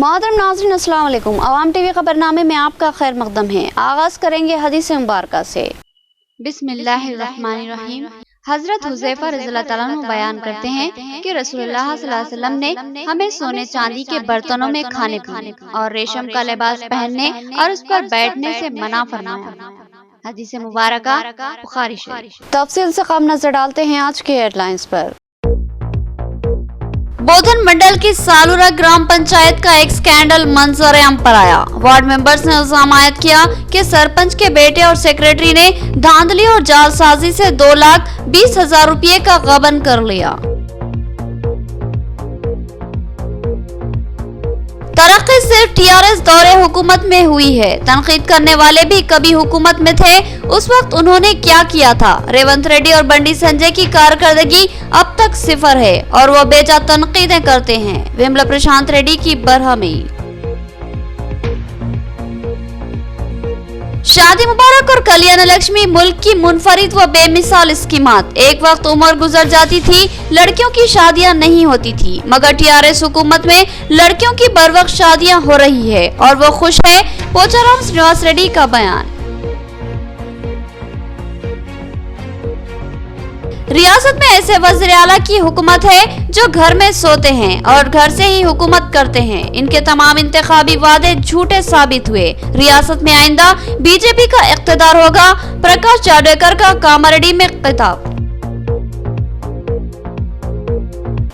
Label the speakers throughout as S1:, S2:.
S1: मोहतरम नाज़रीन अस्सलाम वालेकुम। अवाम टीवी खबरनामे में आपका खैर मकदम है। आगाज करेंगे हदीस मुबारक से। बिस्मिल्लाहिर्रहमानिर्रहीम। हजरत हुज़ैफा रज़ियल्लाहु तआला अन्हु बयान करते हैं कि रसूलुल्लाह सल्लल्लाहु अलैहि वसल्लम ने हमें सोने चांदी के बर्तनों में खाने पीने और रेशम का लिबास पहनने और उस पर बैठने से मना फरमाया। हदीस मुबारक बुखारी शरीफ। तफसील से कम नजर डालते हैं आज के हेडलाइंस पर। बोधन मंडल की सालूरा ग्राम पंचायत का एक स्कैंडल मंजर-ए-आम पर आया। वार्ड मेंबर्स ने इल्जाम आयद किया कि सरपंच के बेटे और सेक्रेटरी ने धांधली और जालसाजी से 2,20,000 रुपये का गबन कर लिया। तरक्की सिर्फ टीआरएस दौरे हुकूमत में हुई है। तनकीद करने वाले भी कभी हुकूमत में थे, उस वक्त उन्होंने क्या किया था। रेवंत रेड्डी और बंडी संजय की कारकर्दगी अब तक सिफर है और वो बेजा तनकीदें करते हैं। विमला प्रशांत रेड्डी की बरहमी। शादी मुबारक और कल्याण लक्ष्मी मुल्क की मुनफरिद व बेमिसाल स्कीमात। एक वक्त उम्र गुजर जाती थी, लड़कियों की शादियां नहीं होती थी, मगर टीआरएस हुकूमत में लड़कियों की बर वक्त शादियां हो रही है और वो खुश है। पोचाराम श्रीनिवास रेड्डी का बयान। रियासत में ऐसे वज़ीर आला की हुकूमत है जो घर में सोते हैं और घर से ही हुकूमत करते हैं। इनके तमाम इंतखाबी वादे झूठे साबित हुए। रियासत में आइंदा बीजेपी का इख्तिदार होगा। प्रकाश जावड़ेकर का कामारेड्डी में खिताब।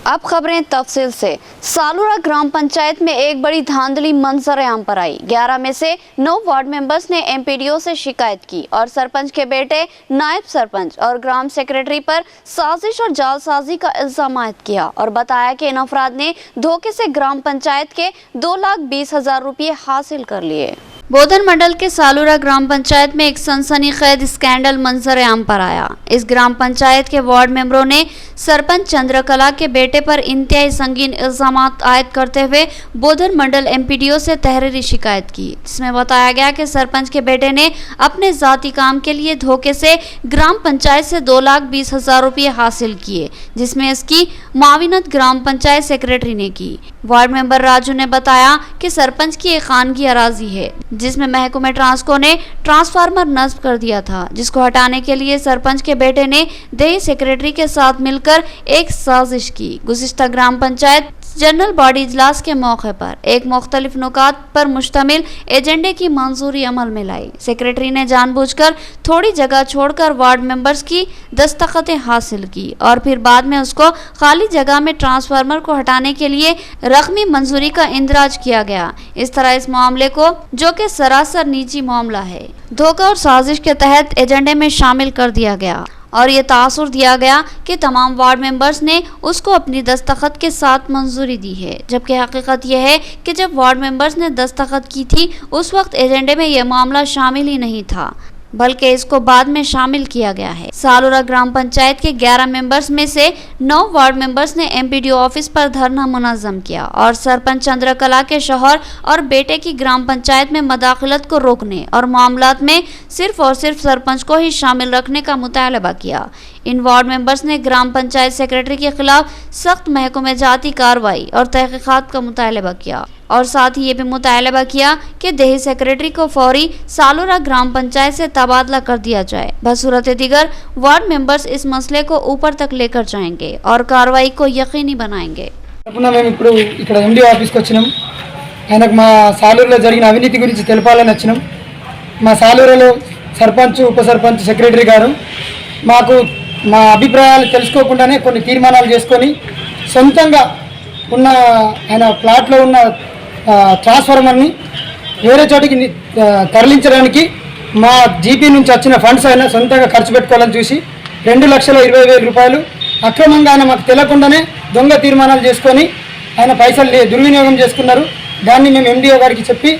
S1: अब खबरें तफसील से। सालूरा ग्राम पंचायत में एक बड़ी धांधली मंजर-ए-आम पर आई। 11 में से 9 वार्ड मेंबर्स ने एमपीडीओ से शिकायत की और सरपंच के बेटे, नायब सरपंच और ग्राम सेक्रेटरी पर साजिश और जालसाजी का इल्जाम आयद किया और बताया कि इन अफराद ने धोखे से ग्राम पंचायत के 2,20,000 रुपये हासिल कर लिए। बोधन मंडल के सालूरा ग्राम पंचायत में एक सनसनीखेज स्कैंडल मंजर-ए-आम पर आया। इस ग्राम पंचायत के वार्ड मेंबरों ने सरपंच चंद्रकला के बेटे पर इंतहाई संगीन इल्जाम आयद करते हुए बोधन मंडल एमपीडीओ से तहरीरी शिकायत की, जिसमें बताया गया कि सरपंच के बेटे ने अपने जाती काम के लिए धोखे से ग्राम पंचायत से 2,20,000 रुपये हासिल किए, जिसमें इसकी मुआविनत ग्राम पंचायत सेक्रेटरी ने की। वार्ड मेंबर राजू ने बताया कि सरपंच की एक खानगी अराजी है जिसमें महकमे ट्रांसको ने ट्रांसफार्मर नस्ब कर दिया था, जिसको हटाने के लिए सरपंच के बेटे ने देही सेक्रेटरी के साथ मिलकर एक साजिश की। गुज़िश्ता ग्राम पंचायत जनरल बॉडी इजलास के मौके पर एक मुख्तलिफ नुकात पर मुश्तमिल एजेंडे की मंजूरी अमल में लाई। सेक्रेटरी ने जानबूझकर थोड़ी जगह छोड़कर वार्ड मेंबर्स की दस्तखतें हासिल की और फिर बाद में उसको खाली जगह में ट्रांसफार्मर को हटाने के लिए रकमी मंजूरी का इंदराज किया गया। इस तरह इस मामले को, जो कि सरासर निजी मामला है, धोखा और साजिश के तहत एजेंडे में शामिल कर दिया गया और ये तासुर दिया गया कि तमाम वार्ड मेंबर्स ने उसको अपनी दस्तखत के साथ मंजूरी दी है, जबकि हकीकत यह है कि जब वार्ड मेंबर्स ने दस्तखत की थी उस वक्त एजेंडे में यह मामला शामिल ही नहीं था, बल्कि इसको बाद में शामिल किया गया है। सालूरा ग्राम पंचायत के 11 मेंबर्स में से 9 वार्ड मेंबर्स ने एमपीडीओ ऑफिस पर धरना मुनज़्ज़म किया और सरपंच चंद्रकला के शौहर और बेटे की ग्राम पंचायत में मदाखलत को रोकने और मामलात में सिर्फ और सिर्फ सरपंच को ही शामिल रखने का मुतालबा किया। इन वार्ड मेंबर्स ने ग्राम पंचायत सेक्रेटरी के खिलाफ सख्त महकमे जाती कार्रवाई और तहकीकात का मुतालबा किया और साथ ही ये भी मुतालबा किया कि देही सेक्रेटरी को फौरी सालूरा ग्राम पंचायत से तबादला कर दिया जाए। बसूरत दीगर वार्ड मेंबर्स इस मसले को ऊपर तक लेकर जाएंगे और कार्रवाई को यकीनी बनाएंगे।
S2: ఎండి ఆఫీస్కి వచ్చినాం। ఆయనకు మా సాలూరులో జరిగిన అవినీతి గురించి తెలపాలని వచ్చినాం। మా సాలూరులో సర్పంచ్, ఉప సర్పంచ్, సెక్రటరీ గారు మాకు మా అభిప్రాయాలు తెలుసుకోకుండానే కొన్ని తీర్మానాలు చేసుకొని సొంతంగా ఉన్న ఆయన ప్లాట్లో ఉన్న ట్రాన్స్ఫార్మర్ని వేరే చోటికి తరలించడానికి మా జీపీ నుంచి వచ్చిన ఫండ్స్ ఆయన సొంతంగా ఖర్చు పెట్టుకోవాలని చూసి 2,20,000 రూపాయలు అక్రమంగా ఆయన మాకు తెలియకుండానే దొంగ తీర్మానాలు చేసుకొని ఆయన పైసలు దుర్వినియోగం చేసుకున్నారు। దాన్ని మేము ఎండిఓ గారికి చెప్పి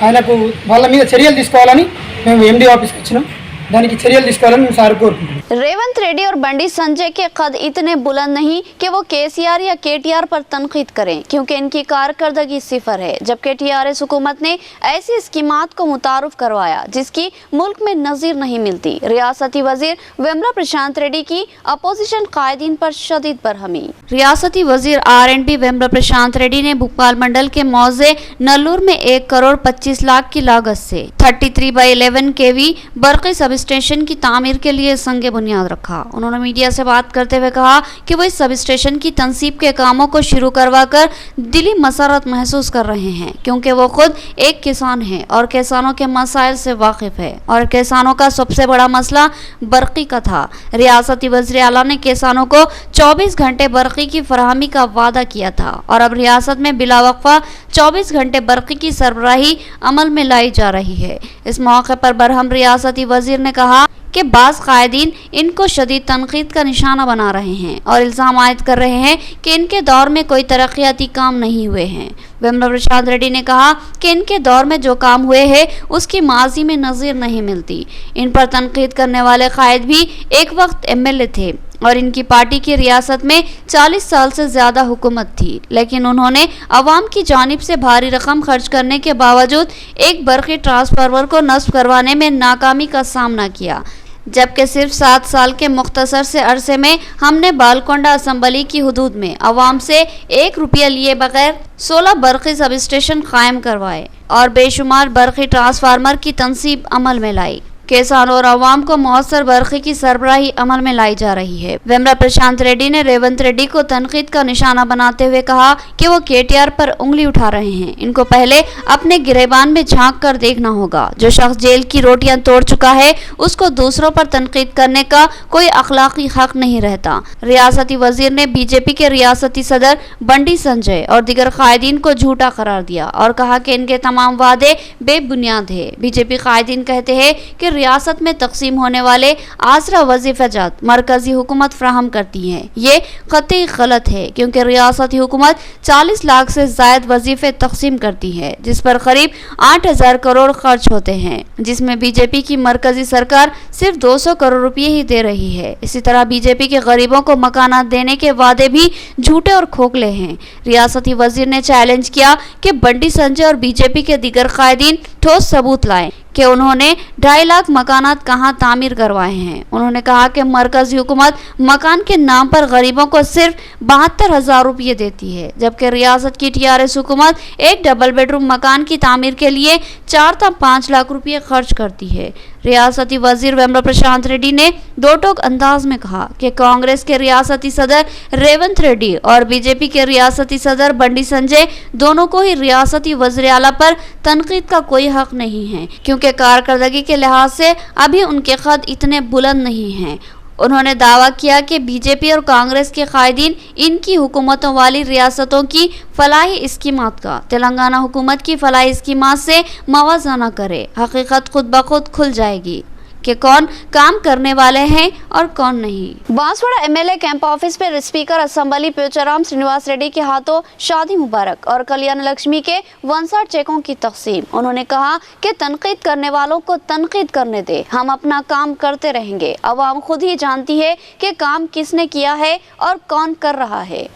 S2: ఆయనకు వాళ్ళ మీద చర్యలు తీసుకోవాలని మేము ఎండిఓ ఆఫీస్కి వచ్చినాం। దానికి చర్యలు తీసుకోవాలని మేము సార్ కోరుకుంటున్నాం.
S1: रेवंत रेड्डी और बंडी संजय के कद इतने बुलंद नहीं कि वो केसीआर या केटीआर पर तनकीद करें, क्योंकि इनकी कारकर्दगी सिफर है, जबकि टीआरएस हुकूमत ने ऐसी स्कीमात को मुतारुफ करवाया जिसकी मुल्क में नजीर नहीं मिलती। रियासती वजीर वेम्बरा प्रशांत रेड्डी की अपोजिशन कायदीन पर शदीद बरहमी। रियासती वजीर RNP वेम्बरा प्रशांत रेड्डी ने भोपाल मंडल के मौजे नल्लूर में 1 करोड़ 25 लाख की लागत से 33/11 kV बरक़ी सब स्टेशन की तामीर के लिए संगे बुनियाद रखा। उन्होंने मीडिया से बात करते हुए कहा कि वो इस सब स्टेशन की तंसीब के कामों को शुरू करवाकर दिली मसरत महसूस कर रहे हैं, क्योंकि वो खुद एक किसान है और किसानों के मसाइल से वाकिफ है और किसानों का सबसे बड़ा मसला बरक़ी का था। रियासती वज़ीर आला ने किसानों को 24 घंटे बरक़ी की फराहमी का वादा किया था और अब रियासत में बिलावक्फा 24 घंटे बरक़ी की सरबराही अमल में लाई जा रही है। इस मौके पर बरहम रियासती वज़ीर ने कहा कि बाज़ कायदीन इनको शदीद तनकीद का निशाना बना रहे हैं और इल्ज़ाम आयद कर रहे हैं कि इनके दौर में कोई तरक्याती काम नहीं हुए हैं। वेम्बरा प्रशांत रेड्डी ने कहा कि इनके दौर में जो काम हुए हैं उसकी माजी में नज़ीर नहीं मिलती। इन पर तनकीद करने वाले कायद भी एक वक्त MLA थे और इनकी पार्टी की रियासत में 40 साल से ज़्यादा हुकूमत थी, लेकिन उन्होंने अवाम की जानिब से भारी रकम खर्च करने के बावजूद एक बरक़ी ट्रांसफार्मर को नस्ब करवाने में नाकामी का सामना किया, जबकि सिर्फ 7 साल के मुख्तसर से अरसे में हमने बालकोंडा असम्बली की हदूद में अवाम से 1 रुपया लिए बगैर 16 बरक़ी सब स्टेशन कायम करवाए और बेशुमार बरक़ी ट्रांसफार्मर की तंसीब अमल में लाई। किसानों और अवाम को मौसर बरक़ी की सरबराही अमल में लाई जा रही है। वेम्बरा प्रशांत रेड्डी ने रेवंत रेड्डी को तनकीद का निशाना बनाते हुए कहा कि वो केटीआर पर उंगली उठा रहे हैं। इनको पहले अपने गिरेबान में झांक कर देखना होगा। जो शख्स जेल की रोटियां तोड़ चुका है उसको दूसरों पर तनकीद करने का कोई अखलाकी हक नहीं रहता। रियासती वजीर ने बीजेपी के रियासती सदर बंडी संजय और दीगर कायदीन को झूठा करार दिया और कहा कि इनके तमाम वादे बेबुनियाद है। बीजेपी कायदीन कहते हैं कि रियासत में तकसीम होने वाले आसरा वजीफाजात मरकजी हुकूमत फ्राहम करती है। ये कतई गलत है, क्योंकि रियासती हुकूमत 40 लाख से जायद वजीफे तकसीम करती है, जिस पर करीब 8000 करोड़ खर्च होते हैं, जिसमें बीजेपी की मरकजी सरकार सिर्फ 200 करोड़ रुपये ही दे रही है। इसी तरह बीजेपी के गरीबों को मकानात देने के वादे भी झूठे और खोखले हैं। रियासती वजीर ने चैलेंज किया कि बंडी संजय और बीजेपी के दीगर कायदीन ठोस सबूत लाएं कि उन्होंने 2.5 लाख मकानात कहां तामीर करवाए हैं। उन्होंने कहा कि मरकजी हुकूमत मकान के नाम पर गरीबों को सिर्फ 72,000 रुपये देती है, जबकि रियासत की टीआरएस हुकूमत एक डबल बेडरूम मकान की तामीर के लिए 4 से 5 लाख रुपये खर्च करती है। रियासती वजीर वेम्बरा प्रशांत रेड्डी ने दो टोक अंदाज में कहा कि कांग्रेस के रियासती सदर रेवंत रेड्डी और बीजेपी के रियासती सदर बंडी संजय दोनों को ही रियासती वज़ीर आला पर तनकीद का कोई हक नहीं है, क्योंकि कारकर्दगी के लिहाज से अभी उनके कद इतने बुलंद नहीं हैं। उन्होंने दावा किया कि बीजेपी और कांग्रेस के कायदीन इनकी हुकूमतों वाली रियासतों की फलाही स्कीमात का तेलंगाना हुकूमत की फलाही स्कीमात से मवाज़ना करे। हकीकत खुद ब खुद खुल जाएगी कि कौन काम करने वाले हैं और कौन नहीं। बांसवाड़ा MLA कैंप ऑफिस पर स्पीकर असेंबली पोचाराम श्रीनिवास रेड्डी के हाथों शादी मुबारक और कल्याण लक्ष्मी के 59 चेकों की तकसीम। उन्होंने कहा कि तनकीद करने वालों को तनकीद करने दे, हम अपना काम करते रहेंगे। अवाम खुद ही जानती है कि काम किसने किया है और कौन कर रहा है।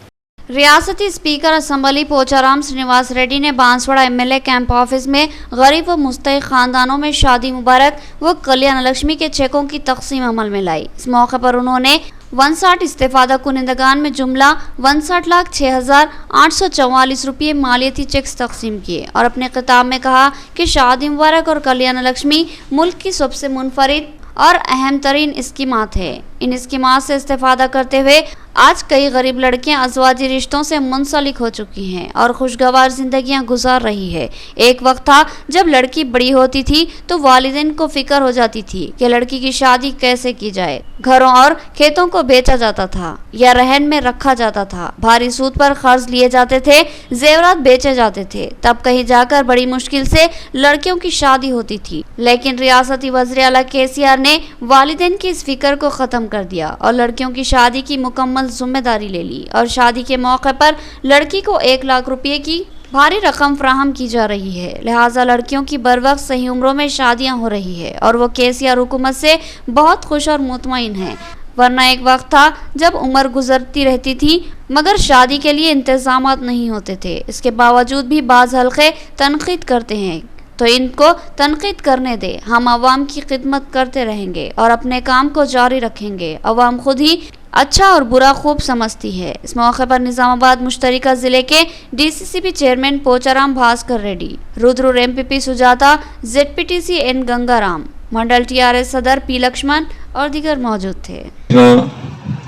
S1: रियासती स्पीकर असेंबली पोचाराम श्रीनिवास रेड्डी ने बांसवाड़ा MLA कैंप ऑफिस में गरीब व मुस्तहिक खानदानों में शादी मुबारक व कल्याण लक्ष्मी के चेकों की तकसीम अमल में लाई। इस मौके पर उन्होंने 59 इस्तेफादा कुनिंदगान में जुमला 59,06,844 रुपये मालियती चेक्स तकसीम किए और अपने खिताब में कहा कि शादी मुबारक और कल्याण लक्ष्मी मुल्क की सबसे मुनफरिद और अहम तरीन स्कीमात है। इन स्कीमात से इस्तेफादा करते हुए आज कई गरीब लड़कियां अज़वाजी रिश्तों से मुंसलिक हो चुकी हैं और खुशगवार जिंदगियां गुजार रही है। एक वक्त था जब लड़की बड़ी होती थी तो वालिदैन को फिक्र हो जाती थी कि लड़की की शादी कैसे की जाए। घरों और खेतों को बेचा जाता था या रहन में रखा जाता था, भारी सूद पर कर्ज लिए जाते थे, जेवरात बेचे जाते थे, तब कहीं जाकर बड़ी मुश्किल से लड़कियों की शादी होती थी। लेकिन रियासती वज़ीर आला KCR ने वालिदैन की इस फिक्र को खत्म कर दिया और लड़कियों की शादी की मुकम्मल जिम्मेदारी ले ली और शादी के मौके पर लड़की को 1 लाख रुपए की भारी रकम फराहम की जा रही है, लिहाजा लड़कियों की बरवक्त सही उम्रों में शादियां हो रही है और वो केसीआर हुकूमत से बहुत खुश और मुतमईन है। वरना एक वक्त था जब उम्र गुजरती रहती थी मगर शादी के लिए इंतजामात नहीं होते थे। इसके बावजूद भी बाज़ हल्के तनकीद करते हैं, तो इनको तनकीद करने दे। हम अवाम की खिदमत करते रहेंगे और अपने काम को जारी रखेंगे। अवाम खुद ही अच्छा और बुरा खूब समझती है। इस मौके पर निजामाबाद मुश्तरिका जिले के DCCB chairman Pocharam Bhaskar Reddy, Rudra MPP Sujata, ZPTC N Gangaram, mandal TRS सदर पी लक्ष्मण और दीगर मौजूद थे।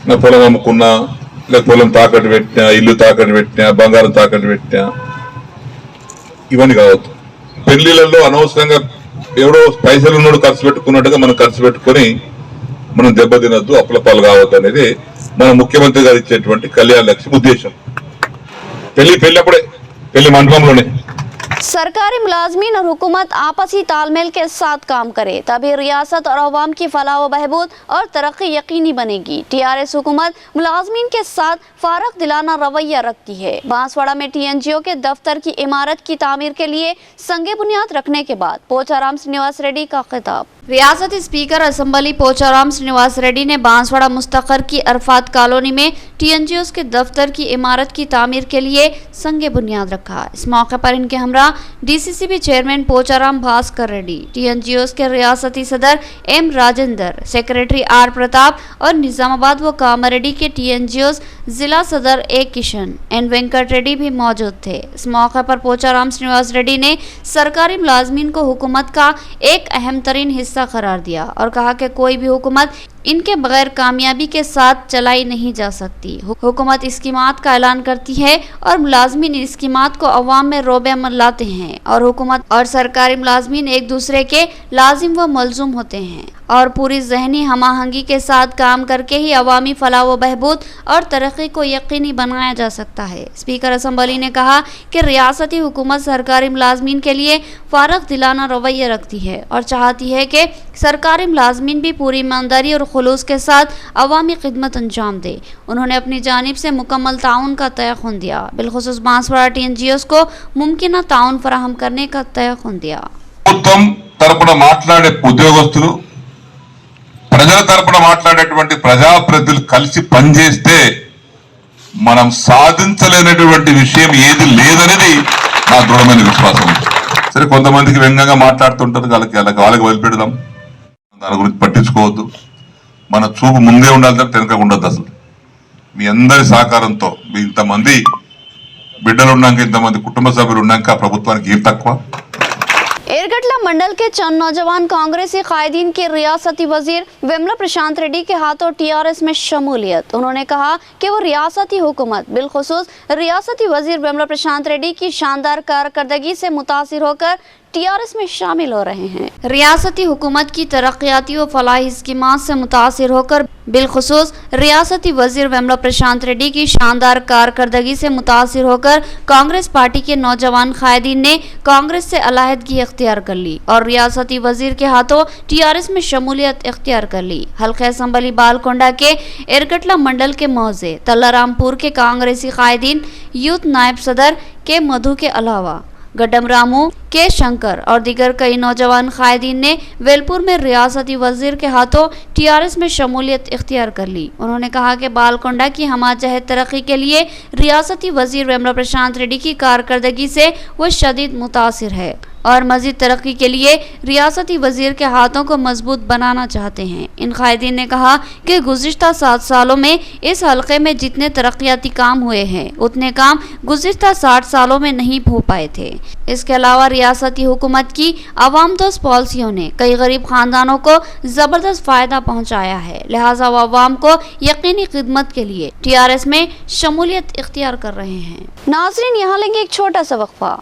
S3: నా పొలం అమ్ముకున్నా, లేక పొలం తాకట్టు పెట్టినా, ఇల్లు తాకట్టు పెట్టినా, బంగారం తాకట్టు పెట్టినా, ఇవన్నీ కావద్దు. పెళ్లిళ్ళల్లో అనవసరంగా ఎవడో పైసలు ఉన్నోడు ఖర్చు పెట్టుకున్నట్టుగా మనం ఖర్చు పెట్టుకొని మనం దెబ్బతినద్దు, అప్పుల పాలు కావద్దు అనేది మన ముఖ్యమంత్రి గారు ఇచ్చేటువంటి కళ్యాణ లక్ష్యం ఉద్దేశం. పెళ్లి పెళ్లి మండపంలోనే
S1: सरकारी मुलाजमीन और हुकूमत आपसी तालमेल के साथ काम करे, तभी रियासत और अवाम की फलाह व बहबूद और तरक्की यकीनी बनेगी। टीआरएस हुकूमत मुलाजमीन के साथ फारग दिलाना रवैया रखती है। बांसवाड़ा में टीएनजीओ के दफ्तर की इमारत की तामीर के लिए संगे बुनियाद रखने के बाद पोचाराम श्रीनिवास रेड्डी का खिताब। रियासती स्पीकर असम्बली पोचाराम श्रीनिवास रेड्डी ने बांसवाड़ा मुस्तकर की अरफात कॉलोनी में टीएनजीओ के दफ्तर की इमारत की तामीर के लिए संगे बुनियाद रखा। इस मौके पर इनके हमरा डीसीसीबी चेयरमैन पोचाराम भास्कर रेड्डी, टीएनजीओ के रियासती सदर M Rajendra, secretary R Pratap और निजामाबाद व कामारेड्डी के टीएनजीओ जिला सदर ए किशन एन वेंकट रेड्डी भी मौजूद थे। इस मौके पर पोचाराम श्रीनिवास रेड्डी ने सरकारी मुलाजमीन को हुकूमत का एक अहम तरीन हिस्सा करार दिया और कहा कि कोई भी हुकूमत इनके बगैर कामयाबी के साथ चलाई नहीं जा सकती। हुकूमत स्कीमात का ऐलान करती है और मुलाजमीन स्कीमात को अवाम में रोबे अमल लाते हैं और हुकूमत और सरकारी मुलाजमीन एक दूसरे के लाजिम व मलजूम होते हैं और पूरी जहनी हमाहंगी के साथ काम करके ही अवामी फलाह व बहबूद और तरक्की को यकीनी बनाया जा सकता है। स्पीकर असम्बली ने कहा कि रियासती हुकूमत सरकारी मुलाजमीन के लिए फारग दिलाना रवैया रखती है और चाहती है कि सरकारी मुलाजमीन भी पूरी ईमानदारी और खुलूस के साथ अवामी खिदमत अंजाम दे। उन्होंने अपनी जानिब से मुकम्मल ताउन का तयख़ुन दिया, बिलखुसूस बांसवाड़ा टीएनजीओ को मुमकिन ताउन फराहम करने का तयख़ुन दिया।
S3: ప్రజల తరపున మాట్లాడేటువంటి ప్రజాప్రతినిధులు కలిసి పనిచేస్తే మనం సాధించలేనటువంటి విషయం ఏది లేదనేది నా దృఢమైన విశ్వాసం. సరే, కొంతమందికి వ్యంగ్యంగా మాట్లాడుతుంటారు, వాళ్ళకి వదిలిపెడదాం, దాని గురించి పట్టించుకోవద్దు. మన చూపు ముందే ఉండాలి తప్ప వెనక ఉండద్దు. అసలు మీ అందరి సహకారంతో ఇంతమంది బిడ్డలు ఉన్నాక, ఇంతమంది కుటుంబ సభ్యులు ఉన్నాక ప్రభుత్వానికి ఏం తక్కువ?
S1: एरगटला मंडल के चंद नौजवान कांग्रेसी कायदीन के रियासती वजीर विमला प्रशांत रेड्डी के हाथों टीआरएस में शमूलियत। उन्होंने कहा कि वो रियासती हुकूमत, बिलखुसूस रियासती वजीर विमला प्रशांत रेड्डी की शानदार कारकर्दगी से मुतासिर होकर टीआरएस में शामिल हो रहे हैं। रियासती हुकूमत की तरक्याती व फलाही स्कीमात से मुतासिर होकर बिलखुसूस रियासती वजीर विमला प्रशांत रेड्डी की शानदार कारकर्दगी से मुतासिर होकर कांग्रेस पार्टी के नौजवान कायदीन ने कांग्रेस से अलहदगी इख्तियार कर ली और रियासती वजीर के हाथों टीआरएस में शमूलियत इख्तियार कर ली। हल्का असम्बली बालकोंडा के एरगटला मंडल के मौजे तल्लारामपुर के कांग्रेसी कायदीन यूथ नायब सदर के मधु के अलावा गड्डम रामू के शंकर और दीगर कई नौजवान कायदीन ने वेलपुर में रियासती वजीर के हाथों टीआरएस में शमूलियत इख्तियार कर ली। उन्होंने कहा कि बालकोंडा की हमाजहत तरक्की के लिए रियासती वजीर विमला प्रशांत रेड्डी की कारकर्दगी से वो शदीद मुतासिर है और मजीद तरक्की के लिए रियासती वजीर के हाथों को मजबूत बनाना चाहते हैं। इन कायदीन ने कहा कि गुज़िश्ता 7 सालों में इस हल्के में जितने तरक्याती काम हुए हैं उतने काम गुज़िश्ता 60 सालों में नहीं हो पाए थे। इसके अलावा रियासती हुकूमत की अवाम दोस्त पॉलिसियों ने कई गरीब खानदानों को ज़बरदस्त फ़ायदा पहुँचाया है, लिहाजा वो अवाम को यकीनी खिदमत के लिए टीआरएस में शमूलियत इख्तियार कर रहे हैं। नाज़रीन, यहाँ लेंगे एक छोटा सा वक्फा।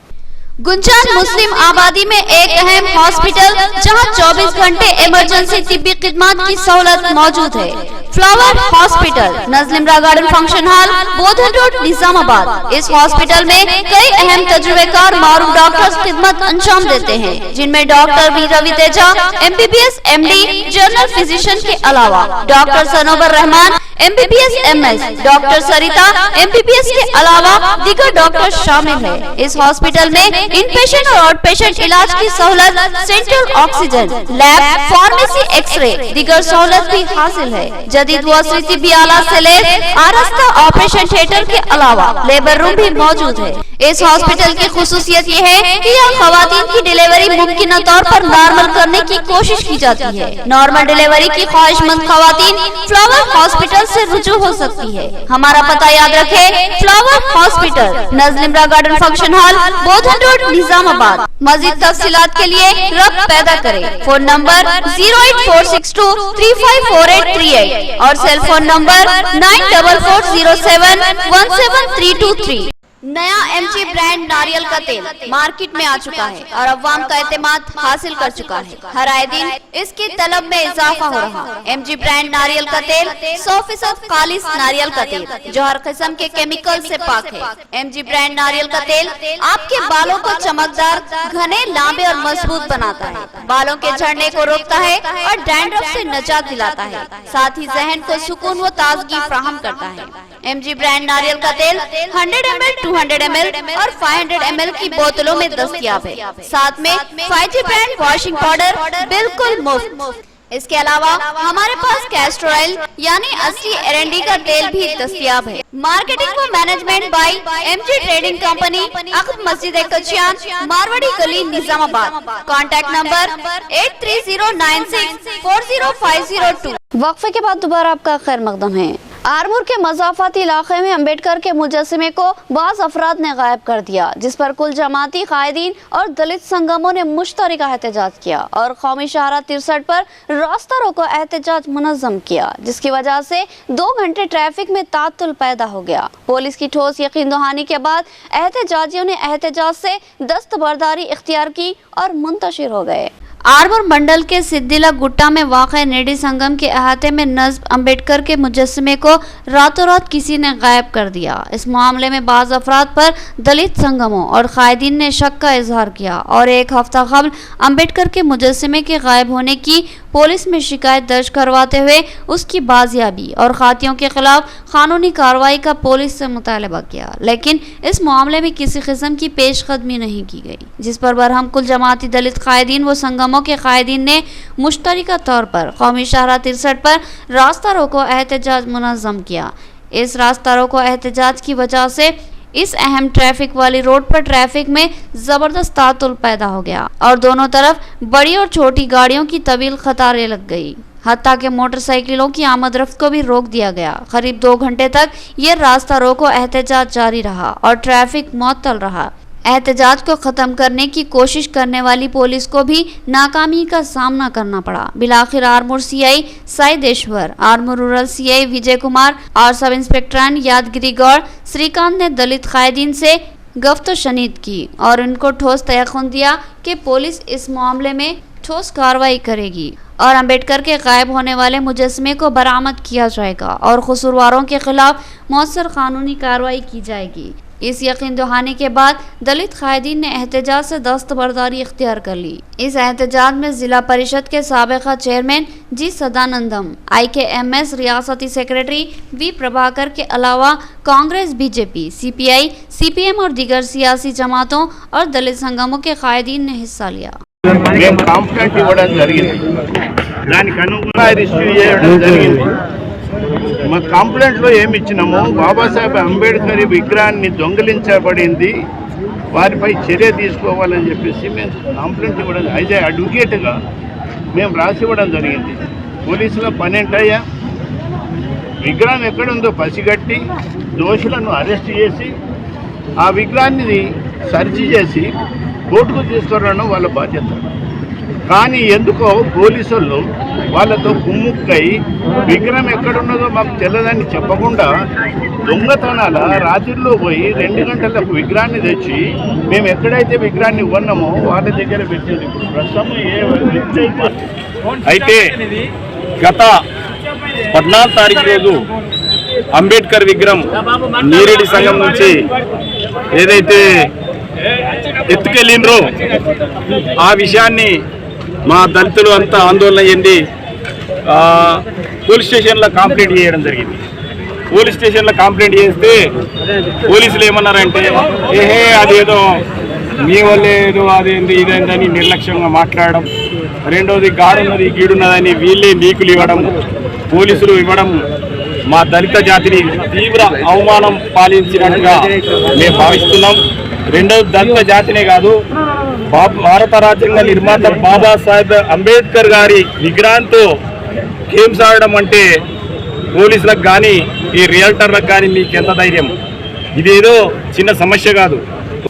S1: गुंजान मुस्लिम आबादी में एक अहम हॉस्पिटल जहां 24 घंटे इमरजेंसी तिब्बी खिदमत की सहूलत मौजूद है। Flower hospital, Nazlimara garden function hall, Bodhan road, Nizamabad. इस हॉस्पिटल में कई अहम तजुर्बेकार मारूफ डॉक्टर्स खिदमत अंजाम देते हैं, जिनमें doctor V Ravi Teja MBBS MD general physician के अलावा doctor Sanobar Rahman MBBS MS doctor Sarita MBBS के अलावा दीगर डॉक्टर शामिल है। इस हॉस्पिटल में इनपेशेंट और आउटपेशेंट इलाज की सहूलत, central oxygen, lab, pharmacy, x-ray दीगर सहूलत भी हासिल है। जदीद वसरीती भी आला से लेकर आरास्ता ऑपरेशन थिएटर के अलावा लेबर रूम भी मौजूद है। इस हॉस्पिटल की खुसूसियत ये है कि यहाँ खवातीन की डिलीवरी मुमकिन तौर पर नॉर्मल करने की कोशिश की जाती है। नॉर्मल डिलीवरी की ख्वाहिशमंद खवातीन फ्लावर हॉस्पिटल से रुजू हो सकती है। हमारा पता याद रखे, flower hospital, Nazlimara garden function hall, Bodhan road, Nizamabad. मजीद तफसीलात के लिए रब्त पैदा करें। फोन नंबर 08462354838 और सेल फोन नंबर 9440717323। नया MG ब्रांड नारियल का तेल मार्केट में आ चुका है और अवाम का एतमाद हासिल कर चुका है। हर आए दिन इसकी तलब में इजाफा हो रहा। MG ब्रांड नारियल का तेल 100% खालिस नारियल का तेल जो हर किस्म के केमिकल से पाक है। MG ब्रांड नारियल का तेल आपके बालों को चमकदार, घने, लंबे और मजबूत बनाता है, बालों के झड़ने को रोकता है और डैंड्रफ से निजात दिलाता है, साथ ही जहन को सुकून व ताजगी फराहम करता है। MG ब्रांड नारियल का तेल 100 ml, 200 ml और 500 ml की बोतलों में दस्तयाब है। साथ में 5G ब्रांड वॉशिंग पाउडर बिल्कुल मुफ्त। इसके अलावा हमारे पास कैस्टर ऑयल यानी असली एरंडी का तेल भी दस्तयाब है। मार्केटिंग व management by MG trading company, अक़ब मस्जिद कचियान, मारवाड़ी गली, निजामाबाद। Contact number 8309640502। वक्फे के बाद दोबारा आपका खैर मकदम है। आरमूर के मज़ाफ़ाती इलाके में अम्बेडकर के मुजस्समे को बाज़ अफराद ने गायब कर दिया, जिस पर कुल जमाती कायदीन और दलित संगमों ने मुश्तरका एहतजाज किया और कौमी शाहराह 63 पर रास्ता रोको एहतजाज मुनज़्ज़म किया, जिसकी वजह से 2 घंटे ट्रैफिक में तात्तुल पैदा हो गया। पुलिस की ठोस यकीन दहानी के बाद एहतजाजियों ने एहतजाज से दस्तबरदारी इख्तियार की और मुंतशिर हो गए। आरमूर मंडल के सिद्दिला गुट्टा में वाक़े नेडी संगम के अहाते में नस्ब अम्बेडकर के मुजस्समे को रातों रात किसी ने गायब कर दिया। इस मामले में बाज़ अफराद पर दलित संगमों और कायदीन ने शक का इजहार किया और एक हफ्ता कबल अम्बेडकर के मुजस्समे के गायब होने की पुलिस में शिकायत दर्ज करवाते हुए उसकी बाजियाबी और खातियों के खिलाफ कानूनी कार्रवाई का पुलिस से मुतालबा किया, लेकिन इस मामले में किसी किस्म की पेशकदमी नहीं की गई, जिस पर बरहम कुल जमाती दलित कायदीन व संगमों के कायदीन ने मुश्तरका तौर पर कौमी शाहराह 63 पर रास्ता रोको एहतजाज मुनज़्ज़म किया। इस रास्ता रोको एहतजाज की वजह से इस अहम ट्रैफिक वाली रोड पर ट्रैफिक में जबरदस्त तातुल पैदा हो गया और दोनों तरफ बड़ी और छोटी गाड़ियों की तवील कतारें लग गई। हत्ता के मोटरसाइकिलों की आमद रफ्त को भी रोक दिया गया। करीब 2 घंटे तक ये रास्ता रोको एहतजाज जारी रहा और ट्रैफिक मुअत्तल रहा। एहतजाज को ख़त्म करने की कोशिश करने वाली पुलिस को भी नाकामी का सामना करना पड़ा। बिलाखिर Armoor CI Saideshwar, Armoor rural CI Vijay Kumar और सब इंस्पेक्टर यादगिरी गौड़ श्रीकांत ने दलित कायदीन से गफ्त शनीद की और उनको ठोस तयक़ुन दिया कि पुलिस इस मामले में ठोस कार्रवाई करेगी और अम्बेडकर के गायब होने वाले मुजस्समे को बरामद किया जाएगा और कसूरवारों के खिलाफ मौसर कानूनी कार्रवाई की जाएगी। इस यकीन दहाने के बाद दलित कायदीन ने एहतजाज से दस्तबरदारी इख्तियार कर ली। इस एहतजाज में जिला परिषद के साबिक़ा चेयरमैन जी सदानंदम, IKMS रियासती सेक्रेटरी V प्रभाकर के अलावा कांग्रेस, BJP, CPI, CPM और दीगर सियासी जमातों और दलित संगमों के कायदीन ने हिस्सा लिया।
S4: మా కంప్లైంట్లో ఏమి ఇచ్చినాము, బాబాసాహెబ్ అంబేద్కర్ విగ్రహాన్ని దొంగిలించబడింది, వారిపై చర్య తీసుకోవాలని చెప్పేసి మేము కంప్లైంట్ ఇవ్వడం, అయితే అడ్వకేట్గా మేము రాసి ఇవ్వడం జరిగింది. పోలీసుల పని ఏంటయ్యా, విగ్రహం ఎక్కడుందో పసిగట్టి దోషులను అరెస్ట్ చేసి ఆ విగ్రహాన్ని సర్చ్ చేసి కోర్టుకు తీసుకురావడం వాళ్ళ బాధ్యత. కానీ ఎందుకో పోలీసు వాళ్ళు వాళ్ళతో కుమ్ముక్కై విగ్రహం ఎక్కడున్నదో మాకు తెలియదని చెప్పకుండా దొంగతనాల రాత్రిలో పోయి 2 గంటలకు విగ్రహాన్ని తెచ్చి మేము ఎక్కడైతే విగ్రహాన్ని కొన్నామో వాళ్ళ దగ్గర పెట్టింది. ప్రస్తుతం
S5: అయితే గత 14 తారీఖు రోజు అంబేద్కర్ విగ్రహం నీరెడ్డి సంఘం నుంచి ఏదైతే ఎత్తుకెళ్ళిండ్రో ఆ విషయాన్ని మా దళితులు అంతా ఆందోళన చెంది పోలీస్ స్టేషన్లో కంప్లైంట్ చేయడం జరిగింది. పోలీస్ స్టేషన్లో కంప్లైంట్ చేస్తే పోలీసులు ఏమన్నారంటే ఏహే అదేదో మీ వల్లే ఏదో అదేంటి ఇదేంటని నిర్లక్ష్యంగా మాట్లాడడం, రెండోది గాడున్నది గీడున్నదని వీళ్ళే నీకులు ఇవ్వడం, పోలీసులు ఇవ్వడం మా దళిత జాతిని తీవ్ర అవమానం పాలించినట్టుగా మేము భావిస్తున్నాం. రెండోది దళిత జాతినే కాదు, భారత రాజ్యాంగ నిర్మాత బాబాసాహెబ్ అంబేద్కర్ గారి విగ్రహంతో గేమ్స్ ఆడడం అంటే పోలీసులకు కానీ ఈ రియల్టర్లకు కానీ మీకు ఎంత ధైర్యం? ఇదేదో చిన్న సమస్య కాదు.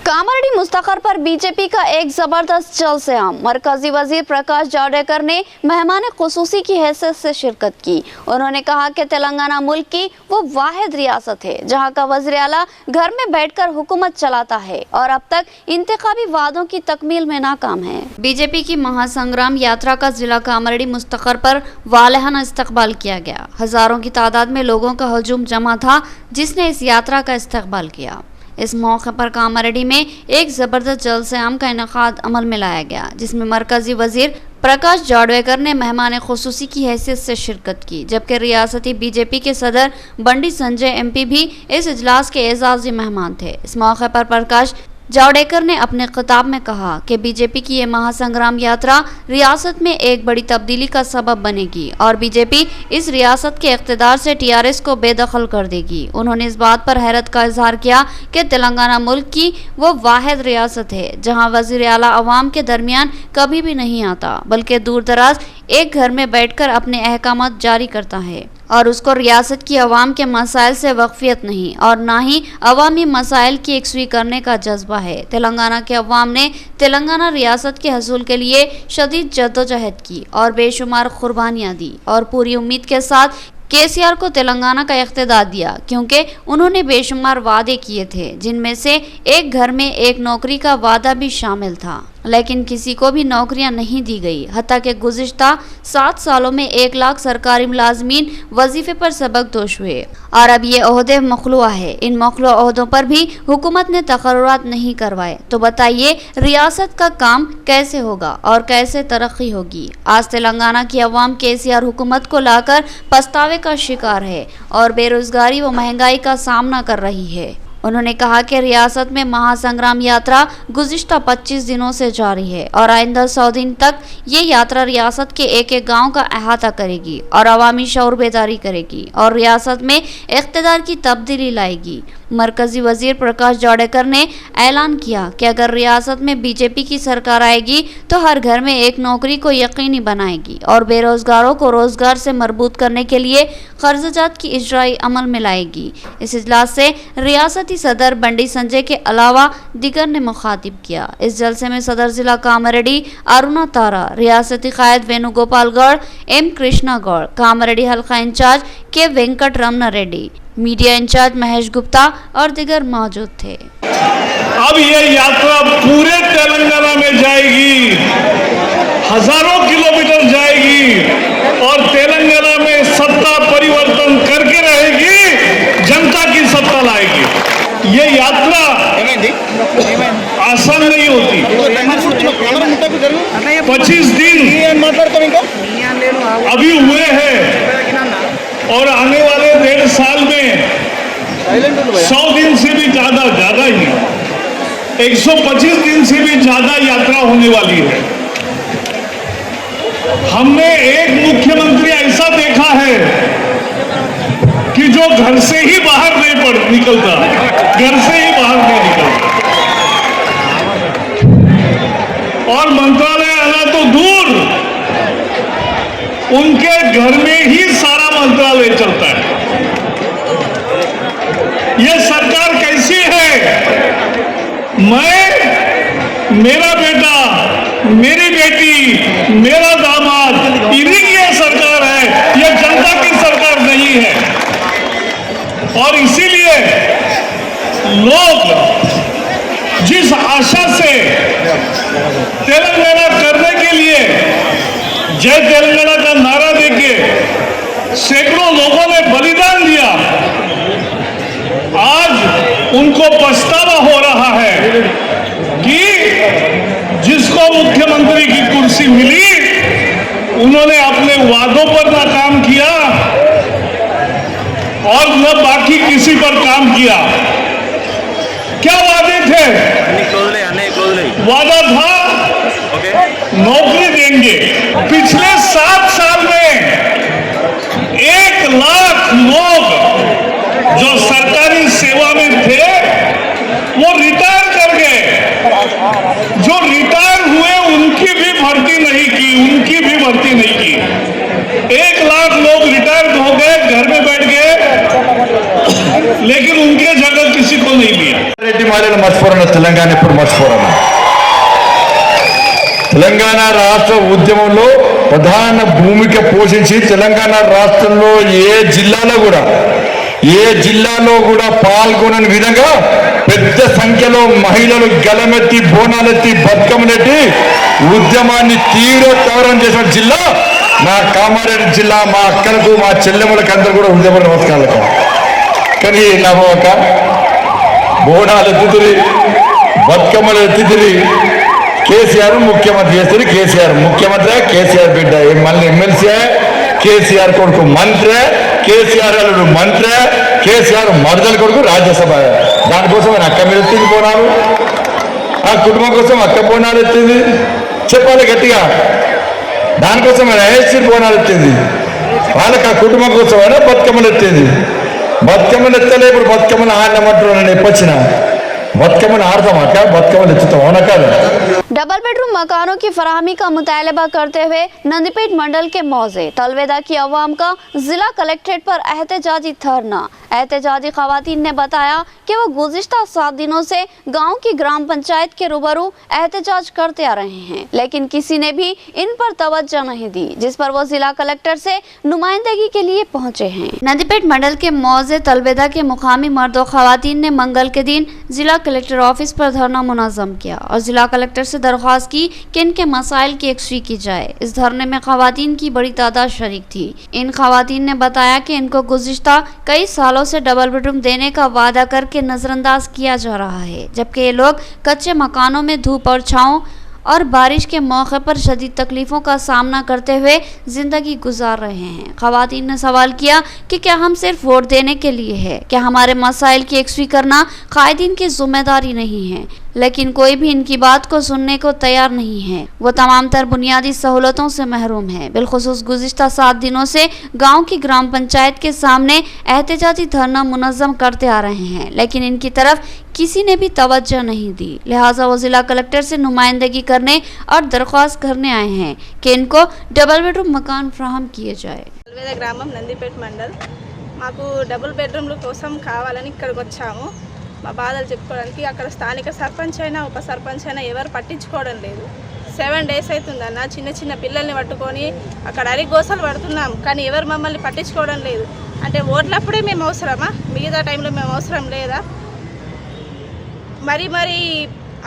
S1: कामारेड्डी मुस्तखर पर बीजेपी का एक जबरदस्त जलसेआम। मरकजी वजीर प्रकाश जावड़ेकर ने मेहमान खुसूसी की हैसियत से शिरकत की। उन्होंने कहा कि तेलंगाना मुल्क की वो वाहिद रियासत है जहां का वज़ीर आला घर में बैठकर हुकूमत चलाता है और अब तक इंतखाबी वादों की तकमील में नाकाम है। बीजेपी की महासंग्राम यात्रा का जिला कामारेड्डी मुस्तखर पर वालहाना इस्तकबाल किया गया। हजारों की तादाद में लोगों का हजूम जमा था जिसने इस यात्रा का इस्तकबाल किया। इस मौके पर कामारेड्डी में एक जबरदस्त जलसेआम का इनेकाद अमल में लाया गया, जिसमें मरकजी वजीर प्रकाश जावड़ेकर ने मेहमान खुसूसी की हैसियत से शिरकत की, जबकि रियासती बीजेपी के सदर बंडी संजय एमपी भी इस इजलास के एजाजी मेहमान थे। इस मौके पर प्रकाश जावड़ेकर ने अपने खिताब में कहा कि बीजेपी की ये महासंग्राम यात्रा रियासत में एक बड़ी तब्दीली का सबब बनेगी और बीजेपी इस रियासत के इख्तिदार से टीआरएस को बेदखल कर देगी। उन्होंने इस बात पर हैरत का इजहार किया कि तेलंगाना मुल्क की वो वाहिद रियासत है जहां वज़ीर आला अवाम के दरमियान कभी भी नहीं आता, बल्कि दूर दराज एक घर में बैठकर अपने अहकामात जारी करता है और उसको रियासत की अवाम के मसाइल से वक्फियत नहीं और ना ही अवामी मसाइल की एकसुई करने का जज्बा है। तेलंगाना के अवाम ने तेलंगाना रियासत के हसूल के लिए शदीद जद्दोजहद की और बेशुमार कुर्बानियाँ दी और पूरी उम्मीद के साथ केसीआर को तेलंगाना का इख्तियार दिया, क्योंकि उन्होंने बेशुमार वादे किए थे जिनमें से एक घर में एक नौकरी का वादा भी शामिल था, लेकिन किसी को भी नौकरियां नहीं दी गई। हत्ता के गुज़िश्ता 7 सालों में 1 लाख सरकारी मुलाजमीन वजीफे पर सबकदोश हुए और अब ये ओहदे मखलूआ है। इन मखलूआ ओहदों पर भी हुकूमत ने तकर्रुरात नहीं करवाए, तो बताइए रियासत का काम कैसे होगा और कैसे तरक्की होगी? आज तेलंगाना की अवाम केसीआर हुकूमत को लाकर पछतावे का शिकार है और बेरोजगारी व महंगाई का सामना कर रही है। उन्होंने कहा कि रियासत में महासंग्राम यात्रा गुज़िश्ता 25 दिनों से जारी है और आइंदा 100 दिन तक ये यात्रा रियासत के एक एक गांव का अहाता करेगी और अवामी शऊर बेदारी करेगी और रियासत में इख्तिदार की तब्दीली लाएगी। मरकजी वजीर प्रकाश जावड़ेकर ने ऐलान किया कि अगर रियासत में बीजेपी की सरकार आएगी तो हर घर में एक नौकरी को यकीनी बनाएगी और बेरोजगारों को रोजगार से मरबूत करने के लिए कर्जजात की इजराई अमल में लाएगी। इस इजलास से रियासती सदर बंडी संजय के अलावा दिगर ने मुखातिब किया। इस जलसे में सदर जिला कामारेड्डी अरुणा तारा, रियासती कायद वेणुगोपाल गौड़, एम कृष्णा गौड़, कामारेड्डी हल्का इंचार्ज के वेंकट रमना रेड्डी, मीडिया इंचार्ज महेश गुप्ता और दिगर मौजूद थे।
S6: अब ये यात्रा पूरे तेलंगाना में जाएगी, हजारों किलोमीटर जाएगी और तेलंगाना में सत्ता परिवर्तन करके रहेगी, जनता की सत्ता लाएगी। ये यात्रा आसान नहीं होती। 25 दिन अभी हुए हैं और आने वाले 1.5 साल में 100 दिन से भी ज्यादा ही 125 दिन से भी ज्यादा यात्रा होने वाली है। हमने एक मुख्यमंत्री ऐसा देखा है कि जो घर से ही बाहर नहीं निकलता, घर से ही बाहर नहीं निकलता और मंत्रालय आना तो दूर, उनके घर में ही सारा मंत्रालय चलता है। ये सरकार कैसी है? मैं, मेरा बेटा, मेरी बेटी, मेरा दामाद, इन्हीं की ये सरकार है, ये जनता की सरकार नहीं है। और इसीलिए लोग जिस आशा से तेलंगाना करने के लिए जय तेलंगाना का नारा देके सैकड़ों लोगों ने बलिदान दिया, आज उनको पछतावा हो रहा है कि जिसको मुख्यमंत्री की कुर्सी मिली उन्होंने अपने वादों पर नाकाम किया और न बाकी किसी पर काम किया। क्या वादे थे? वादा था नौकरी देंगे। पिछले 7 साल में 1 लाख लोग जो सरकारी सेवा में थे वो रिटायर कर गए। जो रिटायर हुए उनकी भी भर्ती नहीं की। 1 लाख लोग रिटायर हो गए, घर में बैठ गए, लेकिन उनके जगह किसी को नहीं लिया।
S7: రెడ్డి మారిన మర్చిపోరన్న తెలంగాణ ఎప్పుడు మర్చిపోరన్న తెలంగాణ రాష్ట్ర ఉద్యమంలో ప్రధాన భూమిక పోషించి తెలంగాణ రాష్ట్రంలో ఏ జిల్లాలో కూడా పాల్గొనని విధంగా పెద్ద సంఖ్యలో మహిళలు గలమెత్తి బోనాలెత్తి బతుకమ్మలెత్తి ఉద్యమాన్ని తీవ్రతరం చేసిన జిల్లా నా కామారెడ్డి జిల్లా. మా అక్కలకు మా చెల్లెమ్మలకు అందరూ కూడా ఉద్యమ నమస్కారాలు. కానీ నవ్వక బోనాలు ఎత్తుతుంది, బతుకమ్మలు ఎత్తుతుంది. కేసీఆర్ ముఖ్యమంత్రి చేస్తుంది. కేసీఆర్ ముఖ్యమంత్రి, కేసీఆర్ బిడ్డ మళ్ళీ ఎమ్మెల్సీ, కేసీఆర్ కొడుకు మంత్రి, కేసీఆర్ అల్లుడు మంత్రి, కేసీఆర్ మరదల కొడుకు రాజ్యసభ. దానికోసం ఆయన అక్క మీద ఎత్తింది బోనాలు. ఆ కుటుంబం కోసం అక్క బోనాలు ఎత్తింది. చెప్పాలి గట్టిగా. దానికోసం ఆయన ఐఎస్సీ బోనాలు ఎత్తింది. వాళ్ళకి ఆ కుటుంబం కోసం అయినా బతుకమ్మలు ఎత్తింది. బతుకమ్మలు ఎత్తలే. ఇప్పుడు బతుకమ్మలు ఆడినమంటారు. నేను ఎప్పొచ్చిన బతుకమ్మలు ఆడతామాక, బతుకమ్మలు ఎత్తుతాం. అవునా కాదు?
S1: डबल बेडरूम मकानों की फराहमी का मुतालबा करते हुए नंदीपेट मंडल के मौजे तलवेदा की अवाम का जिला कलेक्ट्रेट पर एहतजाजी धरना। एहतजाजी खवातीन ने बताया कि वो गुज़िश्ता 7 दिनों से गांव की ग्राम पंचायत के रूबरू एहतजाज करते आ रहे हैं, लेकिन किसी ने भी इन पर तवज्जो नहीं दी, जिस पर वो जिला कलेक्टर से नुमाइंदगी के लिए पहुंचे हैं। नंदीपेट मंडल के मौजे तलवेदा के मुकामी मर्दों खवातीन ने मंगल के दिन जिला कलेक्टर ऑफिस पर धरना मुनज़्ज़म किया और जिला कलेक्टर से दरख्वास्त की कि इनके मसाइल की यकसुई की जाए। इस धरने में खवातीन की बड़ी तादाद शरीक थी। इन खवातीन ने बताया कि इनको गुज़िश्ता कई सालों से डबल बेडरूम देने का वादा करके नजरअंदाज किया जा रहा है, जबकि ये लोग कच्चे मकानों में धूप और छाँव और बारिश के मौके पर शदीद तकलीफ़ों का सामना करते हुए ज़िंदगी गुजार रहे हैं। खवातीन ने सवाल किया कि क्या हम सिर्फ वोट देने के लिए है? क्या हमारे मसाइल की यकसुई करना कायदीन की जिम्मेदारी नहीं है? लेकिन कोई भी इनकी बात को सुनने को तैयार नहीं है। वो तमाम तर बुनियादी सहूलतों से महरूम है। बिलखुसूस गुज़िश्ता 7 दिनों से गांव की ग्राम पंचायत के सामने एहतजाजी धरना मुनज़्ज़म करते आ रहे हैं, लेकिन इनकी तरफ किसी ने भी तवज्जो नहीं दी। लिहाजा वो जिला कलेक्टर से नुमाइंदगी करने और दरख्वास्त करने आए हैं कि इनको डबल बेडरूम मकान फ्राहम किए जाए।
S8: తల్వేద గ్రామం నందిపేట మండల్. మాకు డబుల్ బెడ్రూమ్ల కోసం కావాలని ఇక్కడికి వచ్చాము. మా బాధలు చెప్పుకోవడానికి. అక్కడ స్థానిక సర్పంచ్ అయినా ఉప సర్పంచ్ అయినా ఎవరు పట్టించుకోవడం లేదు. 7 days అవుతుందన్న. చిన్న పిల్లల్ని పట్టుకొని అక్కడ అరిగోసలు పడుతున్నాం, కానీ ఎవరు మమ్మల్ని పట్టించుకోవడం లేదు. అంటే ఓట్లప్పుడే మేము అవసరమా? మిగతా టైంలో మేము అవసరం లేదా? మరి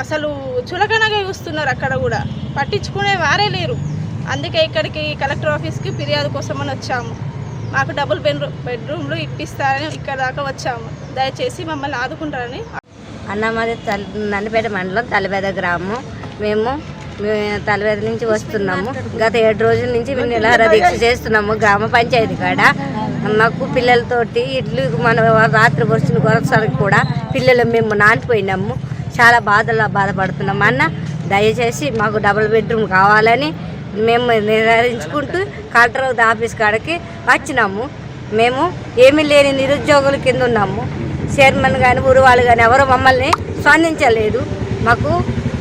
S8: అసలు చులకనగా చూస్తున్నారు. అక్కడ కూడా పట్టించుకునే వారే లేరు. అందుకే ఇక్కడికి కలెక్టర్ ఆఫీస్కి ఫిర్యాదు కోసమని వచ్చాము. మాకు డబుల్ బెడ్రూమ్లు ఇప్పిస్తారని ఇక్కడ దాకా వచ్చాము. దయచేసి మమ్మల్ని ఆదుకుంటారని.
S9: అన్న మాది నందిపేట మండలం తలవేద గ్రామం. మేము తలవేద నుంచి వస్తున్నాము. గత 7 రోజుల నుంచి మేము నిరాహార దీక్ష చేస్తున్నాము గ్రామ పంచాయతీ కాడ. మాకు పిల్లలతోటి ఇడ్లు మన రాత్రి వచ్చిన కొరసారికి కూడా పిల్లలు మేము నానిపోయినాము. చాలా బాధపడుతున్నాము. అన్న దయచేసి మాకు డబుల్ బెడ్రూమ్ కావాలని మేము నిర్ధారించుకుంటూ కలెక్టర్ ఆఫీస్ కాడికి వచ్చినాము. మేము ఏమీ లేని నిరుద్యోగుల కింద ఉన్నాము. చైర్మన్ కానీ ఊరు వాళ్ళు కానీ ఎవరు మమ్మల్ని స్పందించలేదు. మాకు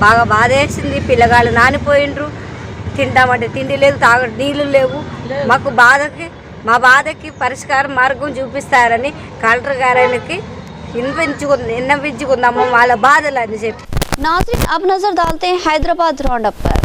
S9: బాగా బాధ వేసింది. పిల్లగాళ్ళు నానిపోయిండ్రు. తింటామంటే తిండి లేదు, తాగ నీళ్ళు లేవు. మాకు మా బాధకి పరిష్కార మార్గం చూపిస్తారని కలెక్టర్ గారికి విన్నవించుకుందాము వాళ్ళ బాధలు అని చెప్పి.
S1: नाज़रीन, अब नजर डालते हैं हैदराबाद राउंडअप पर।